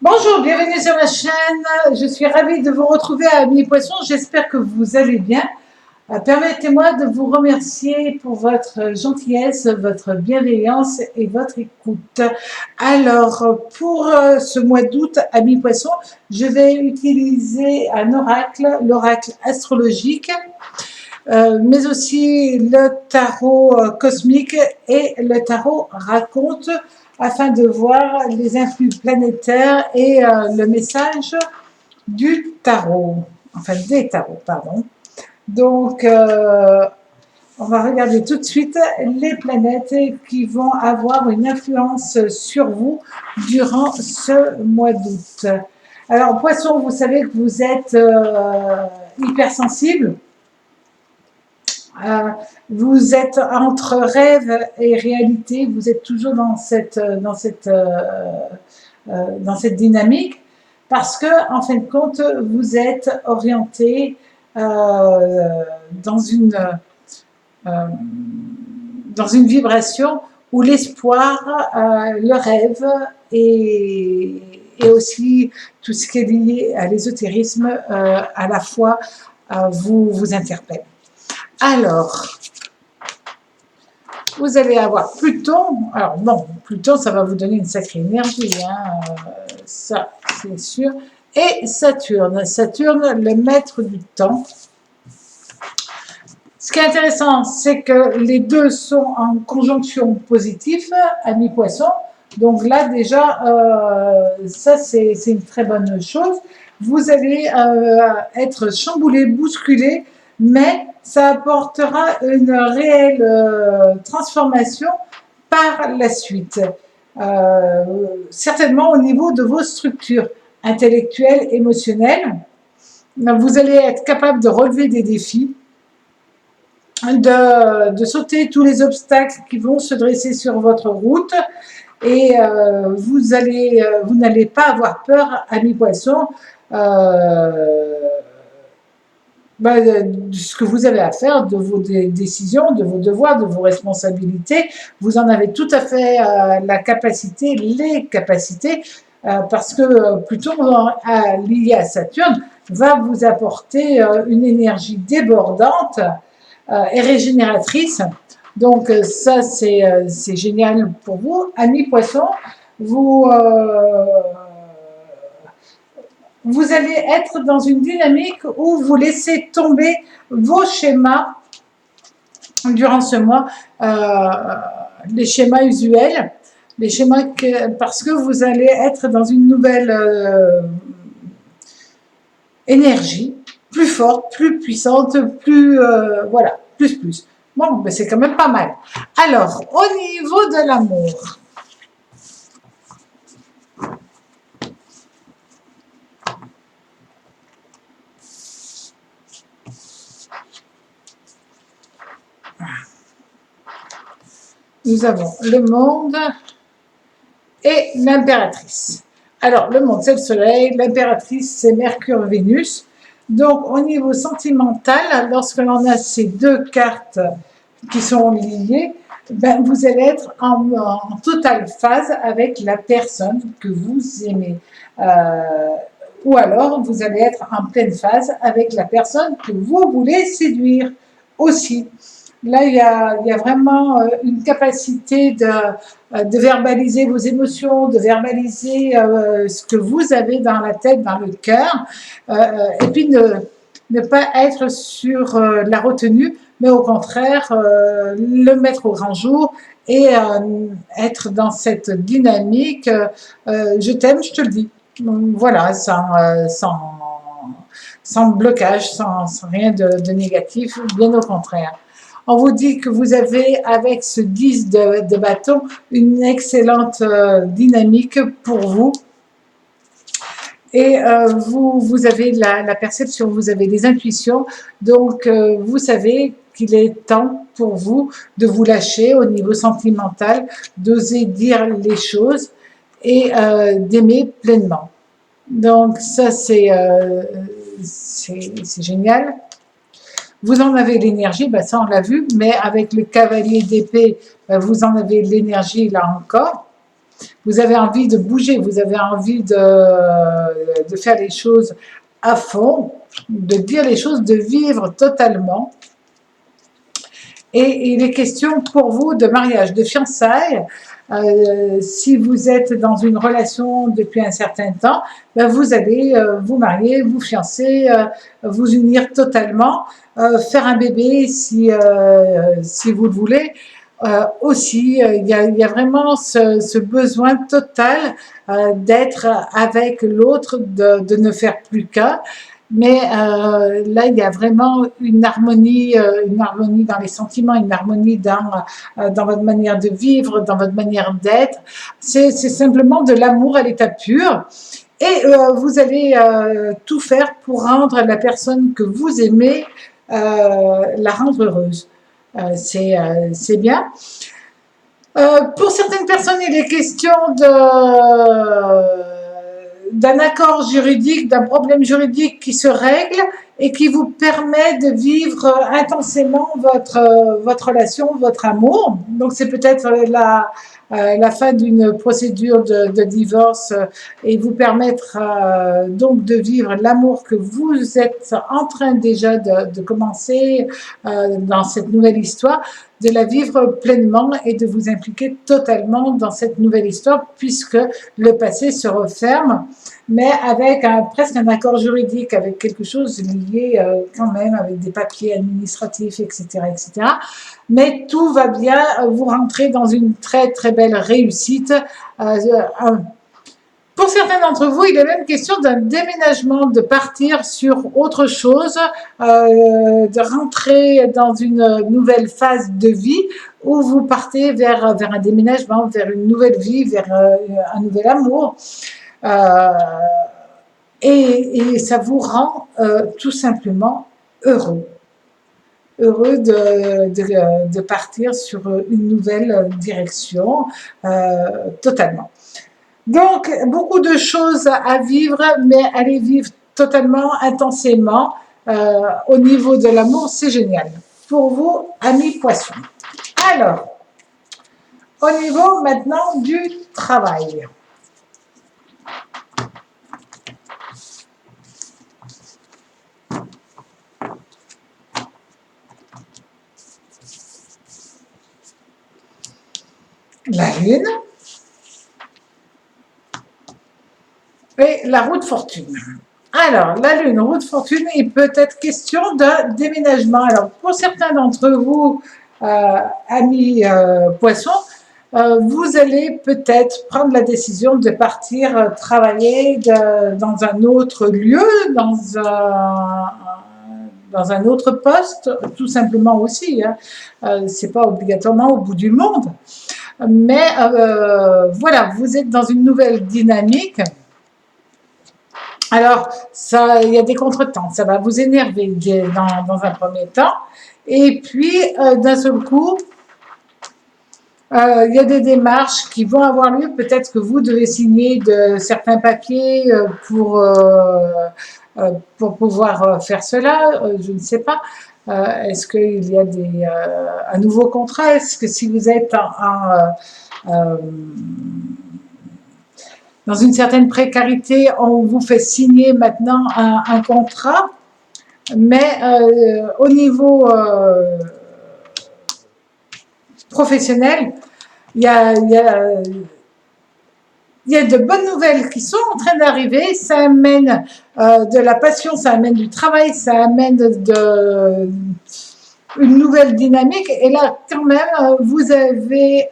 Bonjour, bienvenue sur ma chaîne. Je suis ravie de vous retrouver, amis poissons. J'espère que vous allez bien. Permettez-moi de vous remercier pour votre gentillesse, votre bienveillance et votre écoute. Alors, pour ce mois d'août, amis poissons, je vais utiliser un oracle, l'oracle astrologique, mais aussi le tarot cosmique et le tarot raconte, afin de voir les influx planétaires et le message du tarot, enfin des tarots, pardon. Donc, on va regarder tout de suite les planètes qui vont avoir une influence sur vous durant ce mois d'août. Alors, Poisson, vous savez que vous êtes hypersensible. Vous êtes entre rêve et réalité, vous êtes toujours dans cette dynamique, parce que en fin de compte, vous êtes orienté dans une vibration où l'espoir, le rêve et aussi tout ce qui est lié à l'ésotérisme à la fois vous interpelle. Alors, vous allez avoir Pluton. Alors bon, Pluton, ça va vous donner une sacrée énergie, hein, ça c'est sûr. Et Saturne, le maître du temps. Ce qui est intéressant, c'est que les deux sont en conjonction positive, amis poissons. Donc là déjà, ça c'est une très bonne chose. Vous allez être chamboulé, bousculé, mais ça apportera une réelle transformation par la suite. Certainement au niveau de vos structures intellectuelles, émotionnelles. Vous allez être capable de relever des défis, de sauter tous les obstacles qui vont se dresser sur votre route, et vous n'allez pas avoir peur, amis poissons, de ce que vous avez à faire, de vos décisions, de vos devoirs, de vos responsabilités. Vous en avez tout à fait la capacité, les capacités, parce que Pluton, lié à Saturne, va vous apporter une énergie débordante et régénératrice. Donc ça, c'est génial pour vous. Amis poissons, vous allez être dans une dynamique où vous laissez tomber vos schémas durant ce mois, les schémas usuels, parce que vous allez être dans une nouvelle énergie, plus forte, plus puissante, plus, voilà, plus. Bon, ben c'est quand même pas mal. Alors, au niveau de l'amour, nous avons le monde et l'impératrice. Alors, le monde, c'est le soleil, l'impératrice, c'est Mercure-Vénus. Donc, au niveau sentimental, lorsque l'on a ces deux cartes qui sont liées, ben, vous allez être en totale phase avec la personne que vous aimez. Ou alors, vous allez être en pleine phase avec la personne que vous voulez séduire aussi. Là, il y a vraiment une capacité de verbaliser vos émotions, de verbaliser ce que vous avez dans la tête, dans le cœur, et puis ne pas être sur la retenue, mais au contraire, le mettre au grand jour et être dans cette dynamique, je t'aime, je te le dis. Donc, voilà, sans blocage, sans rien de négatif, bien au contraire. On vous dit que vous avez, avec ce 10 de bâton, une excellente dynamique pour vous. Et vous avez la perception, vous avez les intuitions. Donc, vous savez qu'il est temps pour vous de vous lâcher au niveau sentimental, d'oser dire les choses et d'aimer pleinement. Donc, ça, c'est génial. Vous en avez l'énergie, ben ça on l'a vu, mais avec le cavalier d'épée, ben vous en avez l'énergie là encore. Vous avez envie de bouger, vous avez envie de faire les choses à fond, de dire les choses, de vivre totalement. Et il est question pour vous de mariage, de fiançailles. Si vous êtes dans une relation depuis un certain temps, ben vous allez vous marier, vous fiancer, vous unir totalement, faire un bébé si vous le voulez. Aussi, il y a vraiment ce besoin total d'être avec l'autre, de ne faire plus qu'un. Mais là, il y a vraiment une harmonie dans les sentiments, une harmonie dans votre manière de vivre, dans votre manière d'être. C'est simplement de l'amour à l'état pur. Et vous allez tout faire pour rendre la personne que vous aimez, la rendre heureuse. C'est bien. Pour certaines personnes, il est question d'un accord juridique, d'un problème juridique qui se règle et qui vous permet de vivre intensément votre relation, votre amour. Donc c'est peut-être la fin d'une procédure de divorce et vous permettre donc de vivre l'amour que vous êtes en train déjà de commencer dans cette nouvelle histoire, de la vivre pleinement et de vous impliquer totalement dans cette nouvelle histoire puisque le passé se referme, mais avec presque un accord juridique, avec quelque chose lié quand même avec des papiers administratifs, etc., etc. Mais tout va bien, vous rentrez dans une très très belle réussite. Pour certains d'entre vous, il est même question d'un déménagement, de partir sur autre chose, de rentrer dans une nouvelle phase de vie où vous partez vers un déménagement, vers une nouvelle vie, vers un nouvel amour. Et ça vous rend tout simplement heureux. Heureux de partir sur une nouvelle direction, totalement. Donc, beaucoup de choses à vivre, mais allez vivre totalement, intensément. Au niveau de l'amour, c'est génial. Pour vous, amis poissons. Alors, au niveau maintenant du travail. La lune. Et la roue de fortune. Alors, la lune, roue de fortune, il peut être question d'un déménagement. Alors, pour certains d'entre vous, amis poissons, vous allez peut-être prendre la décision de partir travailler dans un autre lieu, dans un autre poste, tout simplement aussi. C'est pas obligatoirement au bout du monde. Mais voilà, vous êtes dans une nouvelle dynamique. Alors, il y a des contretemps, ça va vous énerver dans un premier temps. Et puis, d'un seul coup, il y a des démarches qui vont avoir lieu. Peut-être que vous devez signer de certains papiers pour pouvoir faire cela. Je ne sais pas. Est-ce qu'il y a un nouveau contrat? Est-ce que si vous êtes dans une certaine précarité, on vous fait signer maintenant un contrat, mais au niveau professionnel, il y a de bonnes nouvelles qui sont en train d'arriver. Ça amène de la passion, ça amène du travail, ça amène une nouvelle dynamique. Et là, quand même, vous avez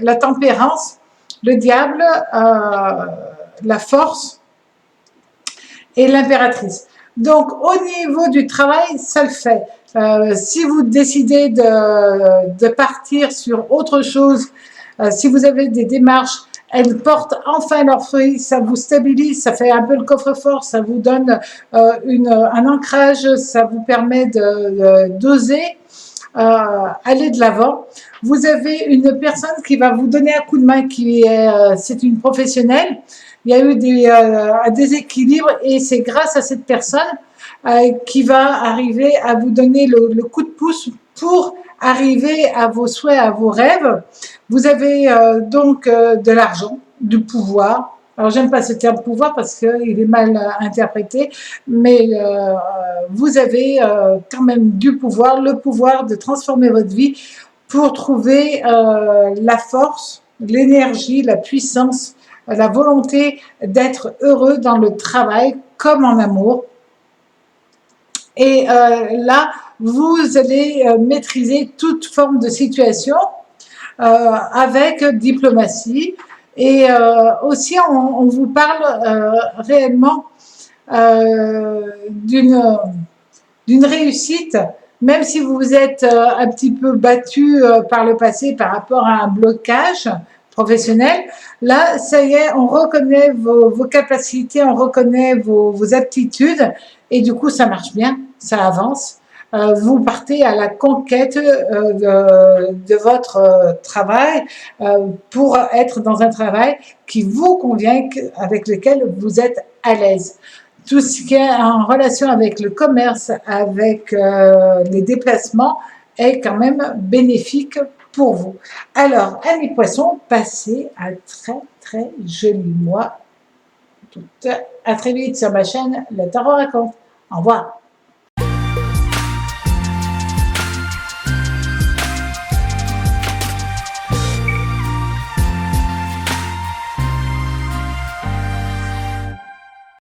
la tempérance, le diable, la force et l'impératrice. Donc, au niveau du travail, ça le fait. Si vous décidez de partir sur autre chose, si vous avez des démarches, elles portent enfin leurs fruits, ça vous stabilise, ça fait un peu le coffre-fort, ça vous donne un ancrage, ça vous permet d'oser aller de l'avant. Vous avez une personne qui va vous donner un coup de main, c'est une professionnelle. Il y a eu un déséquilibre et c'est grâce à cette personne qui va arriver à vous donner le coup de pouce pour arriver à vos souhaits, à vos rêves. Vous avez donc de l'argent, du pouvoir. Alors j'aime pas ce terme pouvoir parce qu'il est mal interprété, mais vous avez quand même du pouvoir, le pouvoir de transformer votre vie pour trouver la force, l'énergie, la puissance, la volonté d'être heureux dans le travail comme en amour. Et là, vous allez maîtriser toute forme de situation avec diplomatie. Et aussi, on vous parle réellement d'une réussite, même si vous vous êtes un petit peu battu par le passé par rapport à un blocage professionnel. Là, ça y est, on reconnaît vos capacités, on reconnaît vos aptitudes, et du coup, ça marche bien, ça avance. Vous partez à la conquête de votre travail pour être dans un travail qui vous convient, avec lequel vous êtes à l'aise. Tout ce qui est en relation avec le commerce, avec les déplacements, est quand même bénéfique pour vous. Alors, amis poissons, passez un très très joli mois. À très vite sur ma chaîne Le Tarot Raconte. Au revoir.